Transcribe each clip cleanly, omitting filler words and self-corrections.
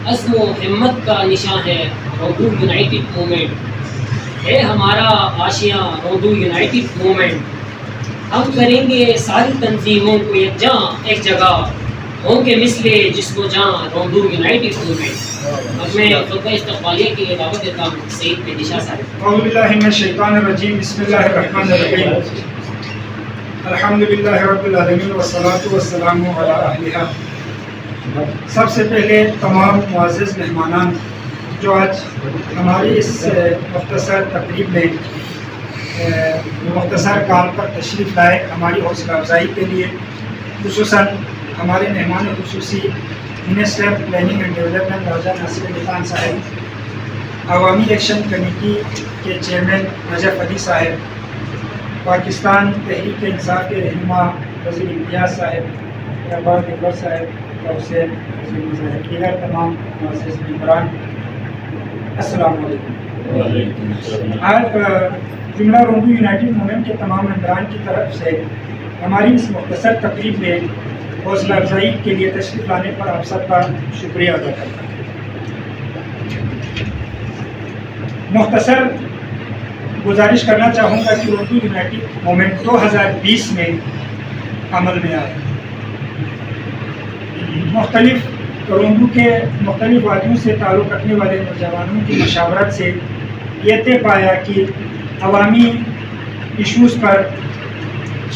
عزم و ہمت کا نشاں ہے روندو یونائٹڈ موومنٹ، ہے ہمارا آشیاں روندو یونائٹڈ موومنٹ۔ ہم کریں گے ساری تنظیموں کو یکجاں ایک جگہ، ہوں گے مثل جسم و جاں روندو یونائٹڈ موومنٹ۔ اب میں خطبہ استقبالیہ کے لیے دعوت دیتا ہوں سعید مہدی شاہ صاحب۔ اعوذ باللہ من الشیطان الرجیم، بسم اللہ الرحمن الرحیم، الحمدللہ رب العالمین والصلاة والسلام علی اہلہا۔ سب سے پہلے تمام معزز مہمانان جو آج ہماری اس مختصر تقریب میں مختصر کال پر تشریف لائے ہماری حوصلہ افزائی کے لیے، خصوصاً ہمارے مہمان خصوصی منسٹر پلاننگ اینڈ ڈیولپمنٹ راجہ ناصر علی خان صاحب، عوامی ایکشن کمیٹی کے چیئرمین نجف علی صاحب، پاکستان تحریک انصاف کے رہنما وزیر امتیاز صاحب، عباس اکبر صاحب، حسین صاحب، دیگر تمام معزز ممبران، السلام علیکم۔ آج جملہ روندو یونائٹڈ موومنٹ کے تمام ممبران کی طرف سے ہماری اس مختصر تقریب میں حوصلہ افزائی کے لیے تشریف لانے پر آپ سب کا شکریہ ادا کرتا ہوں۔ مختصر گزارش کرنا چاہوں گا کہ روندو یونائٹڈ موومنٹ 2020 میں عمل میں آئے، مختلف روندو کے مختلف وادیوں سے تعلق رکھنے والے نوجوانوں کی مشاورت سے یہ طے پایا کہ عوامی ایشوز پر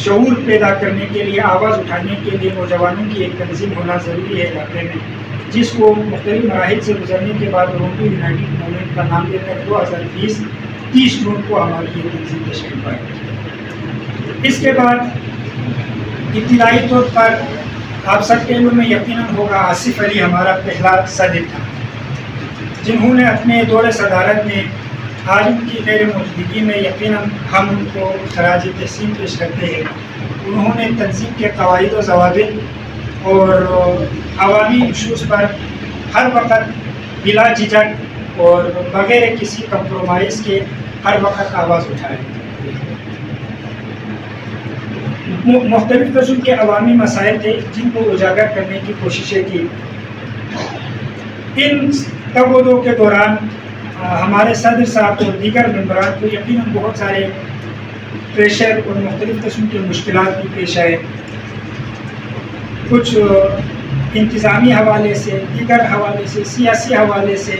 شعور پیدا کرنے کے لیے، آواز اٹھانے کے لیے نوجوانوں کی ایک تنظیم ہونا ضروری ہے علاقے میں، جس کو مختلف مراحل سے گزرنے کے بعد روندو یونائٹڈ موومنٹ کا نام دے کر 2020 30 جون کو ہماری یہ تنظیم تشکیل پائی۔ اس کے بعد ابتدائی طور پر آپ سب کے علم میں یقیناً ہوگا آصف علی ہمارا پہلا صدر تھا، جنہوں نے اپنے دور صدارت میں آج ان کی غیر موجودگی میں یقیناً ہم ان کو خراج تحسین پیش کرتے ہیں۔ انہوں نے تنظیم کے قواعد و ضوابط اور عوامی ایشوز پر ہر وقت بلا جھجک اور بغیر کسی کمپرومائز کے ہر وقت آواز اٹھائے، مختلف قسم کے عوامی مسائل تھے جن کو اجاگر کرنے کی کوششیں کی۔ ان تگ و دو کے دوران ہمارے صدر صاحب اور دیگر ممبران کو یقیناً بہت سارے پریشر اور مختلف قسم کی مشکلات بھی پیش آئے، کچھ انتظامی حوالے سے، دیگر حوالے سے، سیاسی حوالے سے،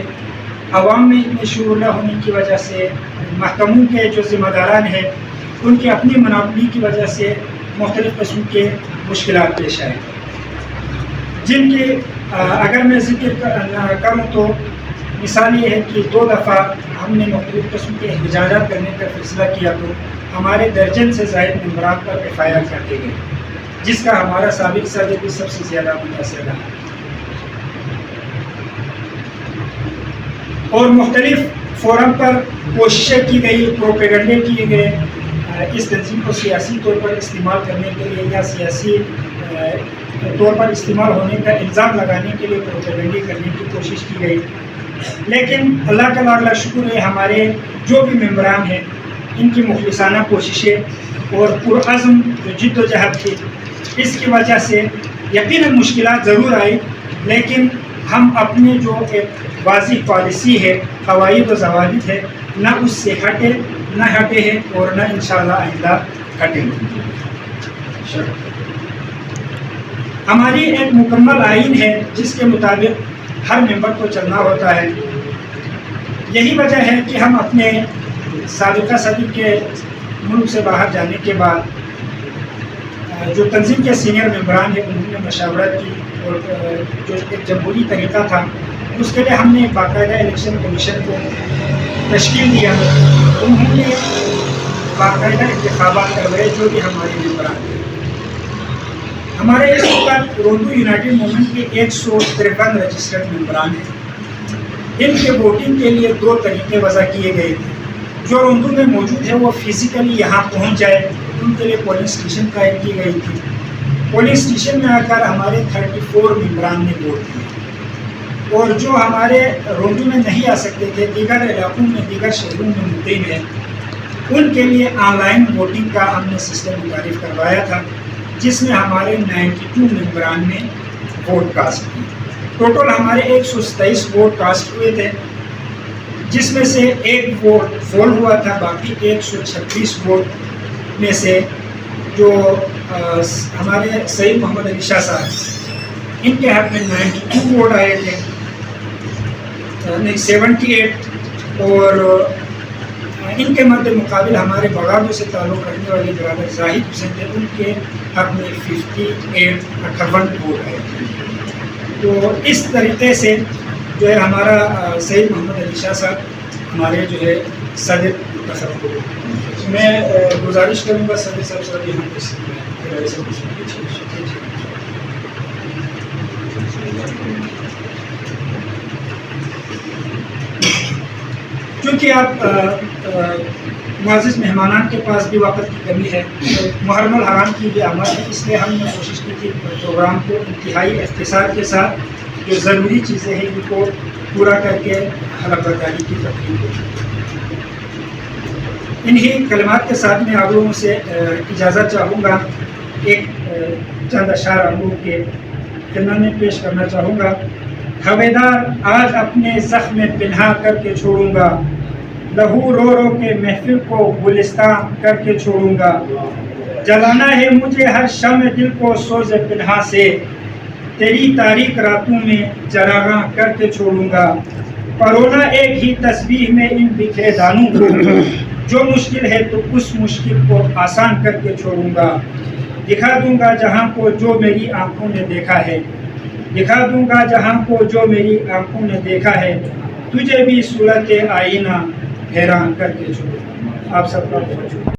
عوام میں اتنے شعور نہ ہونے کی وجہ سے، محکموں کے جو ذمہ داران ہیں ان کی اپنی منافی کی وجہ سے مختلف قسم کے مشکلات پیش آئے، جن کی اگر میں ذکر کروں تو مثال یہ ہے کہ 2 دفعہ ہم نے مختلف قسم کے احتجاجات کرنے کا فیصلہ کیا تو ہمارے درجن سے زائد ممبران پر FIR کر دیے گئے، جس کا ہمارا سابق صدر بھی سب سے زیادہ متاثر رہا، اور مختلف فورم پر کوششیں کی گئی، پروپیگنڈے کیے گئے اس تنظیم کو سیاسی طور پر استعمال کرنے کے لیے یا سیاسی طور پر استعمال ہونے کا الزام لگانے کے لیے پروپیگنڈے کرنے کی کوشش کی گئی۔ لیکن اللہ کا لاکھ شکر ہے، ہمارے جو بھی ممبران ہیں ان کی مخلصانہ کوششیں اور پرعزم جد و جہد تھی، اس کی وجہ سے یقیناً مشکلات ضرور آئی، لیکن ہم اپنے جو ایک واضح پالیسی ہے، قواعد و ضوابط ہے، نہ اس سے ہٹے ہیں اور نہ انشاءاللہ آئندہ ہٹیں گے۔ ہماری ایک مکمل آئین ہے جس کے مطابق ہر ممبر کو چلنا ہوتا ہے۔ یہی وجہ ہے کہ ہم اپنے سابقہ صدر کے ملک سے باہر جانے کے بعد جو تنظیم کے سینئر ممبران ہیں انہوں نے مشاورت کی، اور جو ایک جمہوری طریقہ تھا اس کے لیے ہم نے باقاعدہ الیکشن کمیشن کو تشکیل دیا، انہوں نے باقاعدہ انتخابات کروائے جو بھی ہمارے ممبران ہیں۔ ہمارے اس وقت روندو یونائٹڈ موومنٹ کے 153 رجسٹرڈ ممبران ہیں۔ ان کے ووٹنگ کے لیے 2 طریقے وضع کیے گئے تھے۔ جو روندو میں موجود ہے وہ فزیکلی یہاں پہنچ جائے، ان کے لیے پولنگ اسٹیشن قائم کی گئی تھی۔ پولنگ اسٹیشن میں آ کر ہمارے 34 ممبران نے ووٹ دیے، اور جو ہمارے روندو میں نہیں آ سکتے تھے، دیگر علاقوں میں، دیگر شہروں میں مقیم ہیں، ان کے لیے آن لائن ووٹنگ کا ہم نے سسٹم متعارف کروایا تھا، جس میں ہمارے 92 ممبران نے ووٹ کاسٹ کی۔ ٹوٹل ہمارے 127 ووٹ کاسٹ ہوئے تھے، جس میں سے 1 ووٹ فول ہوا تھا، باقی 136 ووٹ میں سے جو ہمارے سعید محمد علی شاہ صاحب ان کے حق میں 92 ووٹ آئے تھے، 78، اور ان کے مد مقابل ہمارے بغادو سے تعلق رکھنے والے برادر زاہد حسین تھے، ان کے حق میں 58 ووٹ آئے تھے۔ تو اس طریقے سے جو ہے ہمارا سعید محمد علی شاہ صاحب ہمارے جو ہے صدر منتخب ہوئے۔ میں گزارش کروں گا صدر صاحب سے ابھی ہم اس چونکہ آپ معزز مہمانان کے پاس بھی وقت کی کمی ہے، محرم الحرام کی بھی آمد ہے، اس لیے ہم نے کوشش کی تھی پروگرام کو انتہائی اختصار کے ساتھ جو ضروری چیزیں ہیں ان کو پورا کر کے حلف برداری کی تقریب ہوئی۔ انہی کلمات کے ساتھ میں آپ لوگوں سے اجازت چاہوں گا، ایک چند اشعار آپ لوگوں کے خدمت میں پیش کرنا چاہوں گا۔ حویدار آج اپنے زخم پنہا کر کے چھوڑوں گا، لہو رو رو کے محفل کو گلستان کر کے چھوڑوں گا، جلانا ہے مجھے ہر شمع دل کو سوز پنہا سے، تیری تاریک راتوں میں چراغاں کر کے چھوڑوں گا، پرونا ایک ہی تسبیح میں ان بکھرے دانوں کو، جو مشکل ہے تو اس مشکل کو آسان کر کے چھوڑوں گا، دکھا دوں گا جہاں کو جو میری آنکھوں نے دیکھا ہے، دکھا دوں گا جہاں کو جو میری آنکھوں نے دیکھا ہے، تجھے بھی صورت آئینہ حیران کر کے چھوڑوں گا۔ آپ سب کا بہت شکریہ۔